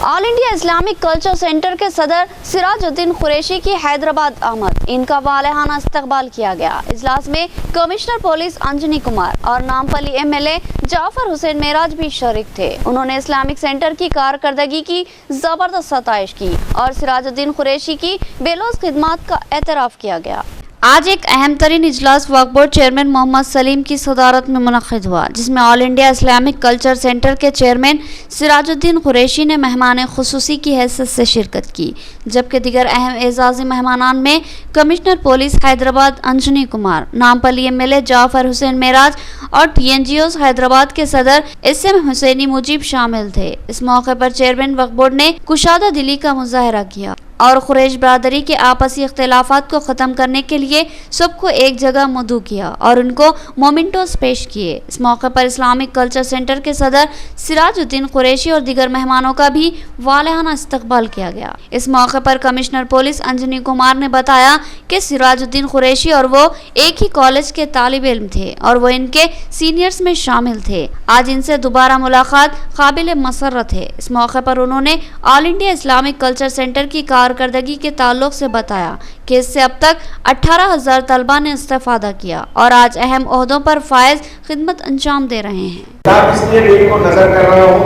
S1: All India Islamic culture centre के सदर सिराजुद्दीन कुरैशी की हैदराबाद आमद। इनका वालेहाना इस्तकबाल किया गया। इजलास में कमिश्नर पुलिस अंजनी कुमार और नामपल्ली एमएलए जाफर हुसैन मेराज भी शरीक थे। उन्होंने इस्लामिक सेंटर की कारकर्दगी की जबरदस्त सताइश की और सिराजुद्दीन कुरैशी की बेलोस खिदमात का एतराफ़ किया गया। आज एक अहम तरीन इजलास वक्फ बोर्ड चेयरमैन मोहम्मद सलीम की सदारत में मुनक़िद हुआ, जिसमें all India Islamic culture centre के चेयरमैन सिराजुद्दीन कुरैशी ने मेहमान खुसूसी की हैसियत से शिरकत की, जबकि दीगर अहम एजाज़ी मेहमानान में commissioner police Hyderabad Anjani Kumar, Nampally MLA Jafar Hussain Meraj और TNGOs हैदराबाद के सदर SM हुसैनी मुजीब शामिल थे। इस मौके पर चेयरमैन वक्फ बोर्ड ने कुशादा दिली का मुजाहरा किया और कुरैश बरादरी के आपसी इख्तिलाफात को ख़त्म करने के लिए सबको एक जगह मदऊ किया और उनको मोमेंटोस पेश किए। इस मौके पर इस्लामिक कल्चर सेंटर के सदर सिराजुद्दीन कुरैशी और दीगर मेहमानों का भी वालिहाना इस्तकबाल किया गया। इस मौके पर कमिश्नर पुलिस अंजनी कुमार ने बताया कि सिराजुद्दीन कुरैशी और वो एक ही कॉलेज के तालिब इल्म थे और वो इनके सीनियर्स में शामिल थे। आज इनसे दोबारा मुलाकात काबिल मसर्रत है। इस मौके पर उन्होंने all India Islamic culture centre की कारकर्दगी के ताल्लुक से बताया कि इससे अब तक 18,000 तलबा ने इस्तेफादा किया और आज अहम ओहदों पर फायज खिदमत अंजाम दे रहे हैं।
S10: इसलिए बिल को नजर कर रहा हूँ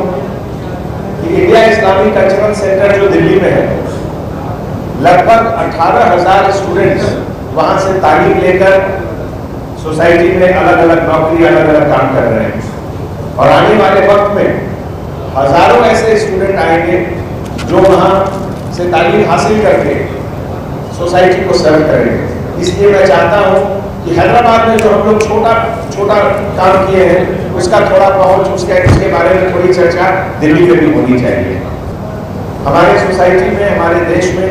S10: कि इंडिया इस्लामिक कल्चरल सेंटर जो दिल्ली में है, लगभग 18,000 स्टूडेंट्स वहाँ से तालीम लेकर सोसाइटी में अलग अलग नौकरी, अलग अलग काम कर रहे हैं और आने वाले वक्त में हजारों ऐसे स्टूडेंट आएंगे जो वहाँ से तालीम हासिल करके सोसाइटी को सर्व करेंगे। इसलिए मैं चाहता हूँ कि हैदराबाद में जो हम लोग छोटा छोटा काम किए हैं उसका थोड़ा पहुँच, उसके बारे में थोड़ी चर्चा दिल्ली में भी होनी चाहिए। हमारे सोसाइटी में, हमारे देश में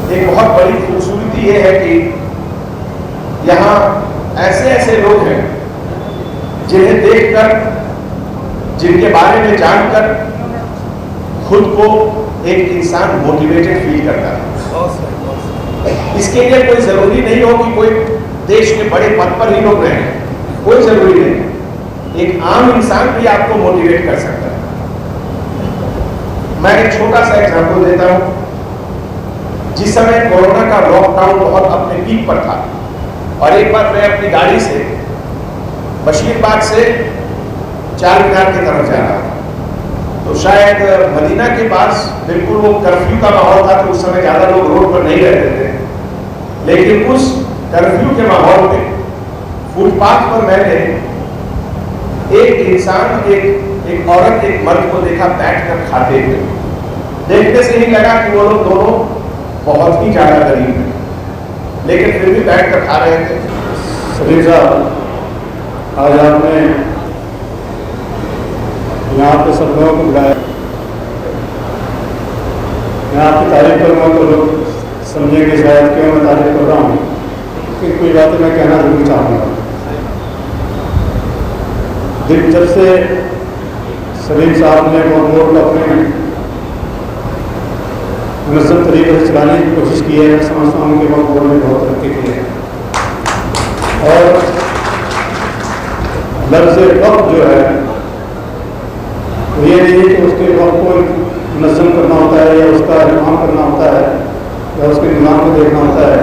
S10: एक बहुत बड़ी खूबसूरती ये है कि यहाँ ऐसे ऐसे लोग हैं जिन्हें देखकर, जिनके बारे में जानकर खुद को एक इंसान मोटिवेटेड फील करता है। इसके लिए कोई जरूरी नहीं हो कि कोई देश के बड़े पद पर ही लोग रहें, कोई जरूरी नहीं। एक आम इंसान भी आपको मोटिवेट कर सकता है। मैं एक छोटा सा एग्जाम्पल देता हूं। जिस समय कोरोना का लॉकडाउन बहुत अपने पीक पर था और एक बार मैं अपनी गाड़ी से बशीरबाग से चार मीनार की तरफ जा रहा था, तो शायद मदीना के पास बिल्कुल वो कर्फ्यू का माहौल था, तो उस समय ज्यादा लोग रोड पर नहीं रहते थे। लेकिन उस कर्फ्यू के माहौल में फुटपाथ पर मैंने एक इंसान, एक औरत, एक मर्द को देखा बैठकर खाते हुए। देखने से ही लगा कि वो लोग दोनों बहुत ही ज्यादा गरीब हैं, लेकिन फिर भी बैठकर खा रहे थे।
S11: सलीम साहब, आज आपने यहाँ पे सब लोगों को बुलाया। मैं आपकी तारीफ करूँगा तो लोग समझेंगे शायद क्यों मैं तारीफ कर रहा हूँ, लेकिन कुछ बातें मैं कहना जरूर चाहूँगा। जब से सलीम साहब ने वो बोर्ड को अपने मुनज़्ज़म तरीके से चलाने की कोशिश की है, मैं समझता हूँ कि वो बोर्ड ने बहुत तरक्की की है। और लफ्ज़ वक्त जो है तो ये नहीं है कि उसके वक्त को मुनज़्ज़म करना होता है या उसका इमाम करना होता है या उसके इमाम को देखना होता है,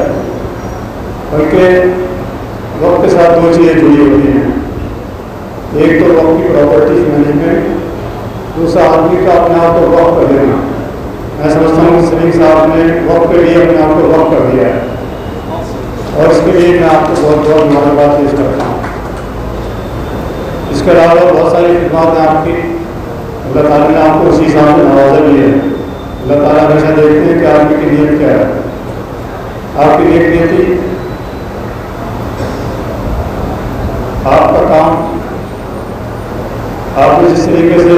S11: बल्कि वक्त के साथ दो चीज़ें जुड़ी होती हैं। एक तो वक्त की प्रॉपर्टी मैनेजमेंट, दूसरा आदमी का अपने आप को वक्त कर देना। मैं समझता हूँ कि सलीम साहब ने वक्त के लिए अपने आप को वक्त कर दिया है और इसके लिए मैं आपको बहुत बहुत मुबारकबाद पेश करता हूँ। इसके अलावा बहुत सारी खिदमत हैं आपकी, अल्लाह ताला ने आपको उसी हिसाब से नवाजा भी है। अल्लाह ताला हमेशा देखते हैं कि आपकी नीयत क्या है। आपकी नीयत थी आपका काम, आपने जिस तरीके से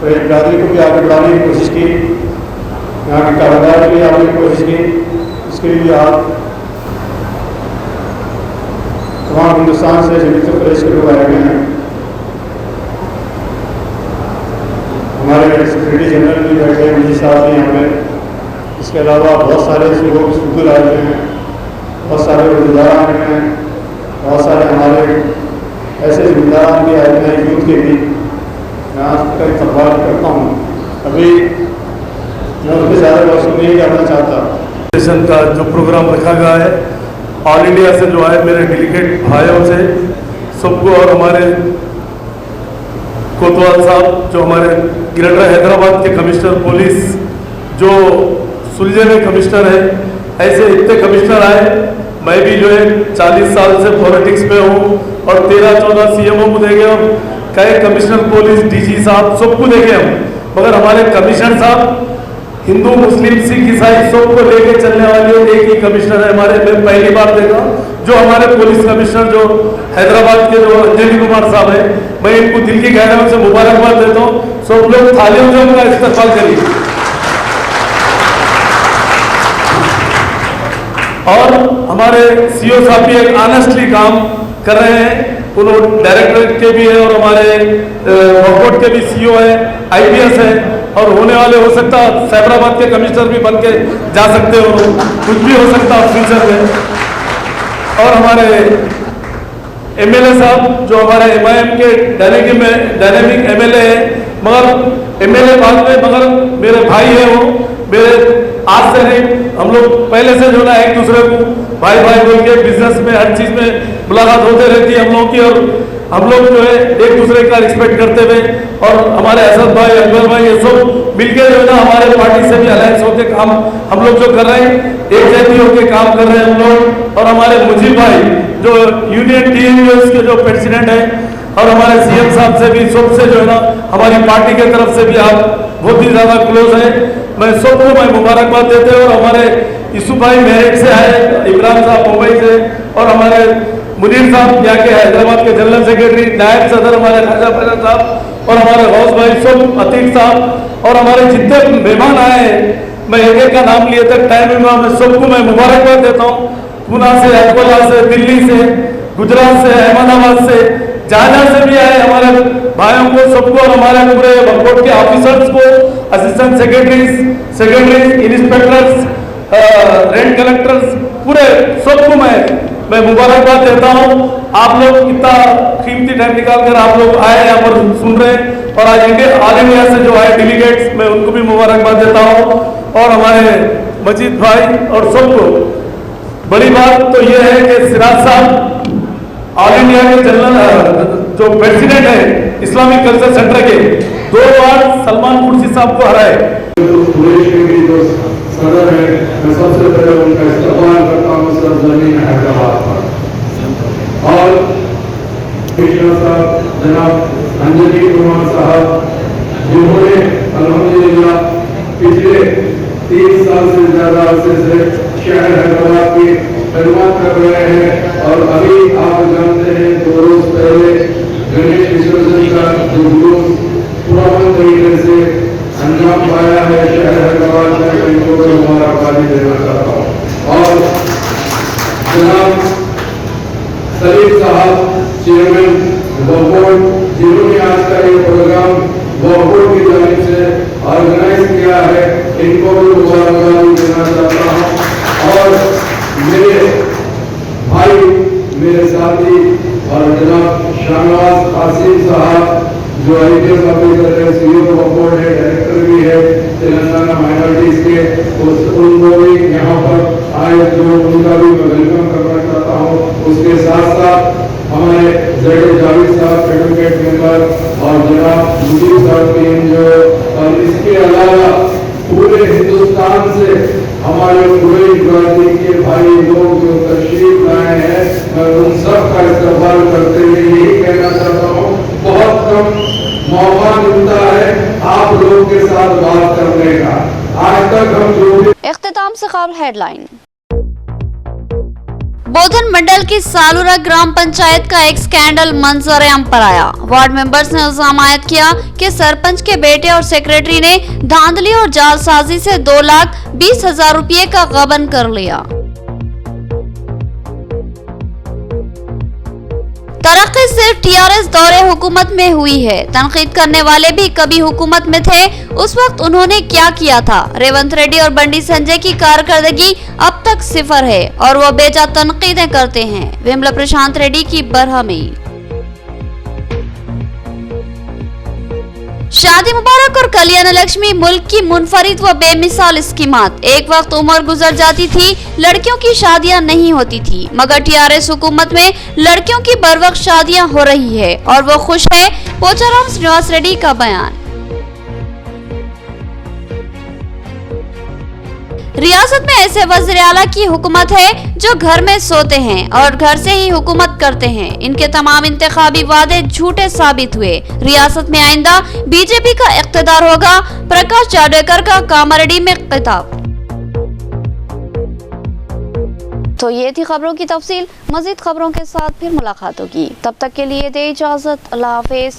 S11: बिरादरी को भी आगे बढ़ाने की कोशिश की, यहाँ के कारोबार के लिए आपने कोशिश की, इसके लिए आप तमाम हिंदुस्तान से जमीयत कुरैश के लोग आए हुए हैं। हमारे सेक्रेटरी जनरल भी बैठे हैं, मुझे साहब भी यहाँ पे। इसके अलावा बहुत सारे लोग स्कूल आए हुए हैं, बहुत सारे रोजगार आए हुए हैं, बहुत सारे हमारे ऐसे जिम्मेदार भी आए हुए हैं, यूथ के भी। मैं आपका इस्तकबाल करता हूँ। अभी मैं उसके ज़्यादा बात नहीं करना चाहता।
S6: सेशन का जो प्रोग्राम रखा गया है, ऑल इंडिया से जो है मेरे डेलीगेट भाइयों से सबको, और हमारे कोतवाल साहब जो हमारे ग्रेटर हैदराबाद के कमिश्नर पुलिस, जो सुलझे हुए कमिश्नर है, ऐसे इतने कमिश्नर आए। मैं भी जो है 40 साल से पॉलिटिक्स में हूँ और 13-14 CMO को देखे हम, कई कमिश्नर पुलिस DG साहब सबको देखे हम, मगर हमारे कमिश्नर साहब हिंदू मुस्लिम सिख ईसाई सबको लेके चलने वाले एक ही कमिश्नर है हमारे। मैं पहली बार देखा जो हमारे पुलिस कमिश्नर जो हैदराबाद के जो अंजनी कुमार साहब है, मैं इनको दिल की गहराइयों से मुबारकबाद देता हूँ। सब लोग थालियों से उनका इस्तेमाल करिए। और हमारे CO साहब भी एक ऑनेस्टली काम कर रहे हैं, उन्होंने डायरेक्टर के भी है और हमारे वकोट के भी CO है, IPS है, और होने वाले हो सकता साइबराबाद के कमिश्नर भी बन के जा सकते हो, कुछ भी हो सकता फ्यूचर में। और हमारे MLA साहब जो हमारे MIM के डायनेमिक MLA है, मगर MLA बाद में, मगर मेरे भाई है वो, मेरे आज से नहीं, हम लोग पहले से जो ना एक दूसरे को भाई भाई बोल के बिजनेस में हर चीज में मुलाकात होते रहती है हम लोग की, और हम लोग जो है एक दूसरे का रिस्पेक्ट करते हुए, और हमारे असद भाई अकबर भाई ये सब मिलके जो है ना हमारे पार्टी से भी अलायंस होके काम हम लोग जो कर रहे हैं, एक जैसी होके काम कर रहे हैं हम लोग। और हमारे मुजीब भाई जो यूनियन TNUS के जो प्रेसिडेंट है, और हमारे CM साहब से भी सबसे जो है ना हमारी पार्टी के तरफ से भी आप बहुत ही ज्यादा क्लोज है। मैं सबको मैं मुबारकबाद देते हैं। और हमारे यूसुफ भाई मेरठ से आए, इमरान साहब मुंबई से, और हमारे मुनीर साहब यहाँ के हैदराबाद के जनरल सेक्रेटरी, नायब सदर हमारे खाजा फैजल साहब, और हमारे गौस भाई सब, अतीक साहब, और हमारे जितने मेहमान आए हैं, मैं एक एक का नाम लिए तक टाइम में मैं सबको मैं मुबारकबाद देता हूँ। पूना से, अकोला से, दिल्ली से, गुजरात से, अहमदाबाद से, जहाँ से भी आए हमारे भाइयों को सबको, और हमारे पूरे वकोट के ऑफिसर्स को, assistant secretaries, inspectors, rent collectors, पूरे सबको मैं मुबारकबाद देता हूँ। आप लोग इतना कीमती टाइम निकाल कर आप लोग आए यहाँ पर सुन रहे हैं, और आज ऑल इंडिया से जो आए डेलीगेट्स, मैं उनको भी मुबारकबाद देता हूँ। और हमारे मजीद भाई और सबको बड़ी बात तो ये है कि सिराज साहब ऑल इंडिया के जनरल जो प्रेसिडेंट है इस्लामिक कल्चर सेंटर के, 2 बार सलमान कुर्सी साहब को हराए।
S11: सदर है, मैं सबसे पहले उनका इस्तेमाल करता हूँ सर जमीन हैदराबाद पर। और कमिश्नर साहब जनाब अंजनी कुमार साहब, जिन्होंने अल्हम्दुलिल्लाह पिछले 3 साल से ज्यादा अरसे से शहर हैदराबाद की खिदमत कर रहे हैं। और अभी आप जानते हैं 2 रोज पहले गणेश विसर्जन का जो जुलूस पुराने तरीके से अंजाम पाया है शहर हैदराबाद में, इनको भी मुबारकबादी देना चाहता हूँ। और जनाब सलीम साहब चेयरमैन वकोट, जिन्होंने आज का ये प्रोग्राम वकोट की जानिब से ऑर्गेनाइज किया है, इनको भी मुबारकबादी देना चाहता हूँ। और मेरे भाई, मेरे साथी और जनाब शाहनवाज कासिम साहब जो IPS ऑफिसर है, CEO वकोट है, डायरेक्टर भी है तेलंगाना माइनॉरिटीज के, उनको भी यहाँ पर आए, जो उनका भी मैं वेलकम करना चाहता हूँ। उसके साथ साथ हमारे ZA जावेद साहब एडवोकेट मेंबर, और जनाब मुजीब साहब टीम जो, और इसके अलावा पूरे हिंदुस्तान से हमारे पूरे गुजराती के भाई लोग जो तशरीफ लाए हैं, मैं उन सब का इस्तेमाल करते हुए यही कहना चाहता हूँ, बहुत कम मौका मिलता है आप लोगों के साथ बात करने का। आज तक हम जो भी
S1: इख्तिताम से खबर हेडलाइन। बोधन मंडल की सालूरा ग्राम पंचायत का एक स्कैंडल मंजर आम पर आया। वार्ड मेंबर्स ने इल्जाम आयद किया कि सरपंच के बेटे और सेक्रेटरी ने धांधली और जालसाजी से 2,20,000 रुपये का गबन कर लिया। तरक्की सिर्फ TRS दौरे हुकूमत में हुई है। तनकीद करने वाले भी कभी हुकूमत में थे, उस वक्त उन्होंने क्या किया था। रेवंत रेड्डी और बंडी संजय की कारकर्दगी अब तक 0 है और वो बेजा तनकीदें करते हैं। विमला प्रशांत रेड्डी की बरहमी। शादी मुबारक और कल्याण लक्ष्मी मुल्क की मुनफरिद व बेमिसाल स्कीमात। एक वक्त उम्र गुजर जाती थी, लड़कियों की शादियां नहीं होती थी, मगर TRS हुकूमत में लड़कियों की बरवक्त शादियां हो रही है और वो खुश है। पोचाराम श्रीनिवास रेड्डी का बयान। रियासत में ऐसे वज़ीर आला की हुकूमत है जो घर में सोते हैं और घर से ही हुकूमत करते हैं। इनके तमाम इंतखाबी वादे झूठे साबित हुए। रियासत में आइंदा बीजेपी का इख्तिदार होगा, प्रकाश जावड़ेकर का कामारेड्डी में खिताब। तो ये थी खबरों की तफसील। मजीद खबरों के साथ फिर मुलाकात होगी, तब तक के लिए दे इजाजत। अल्लाह हाफिज।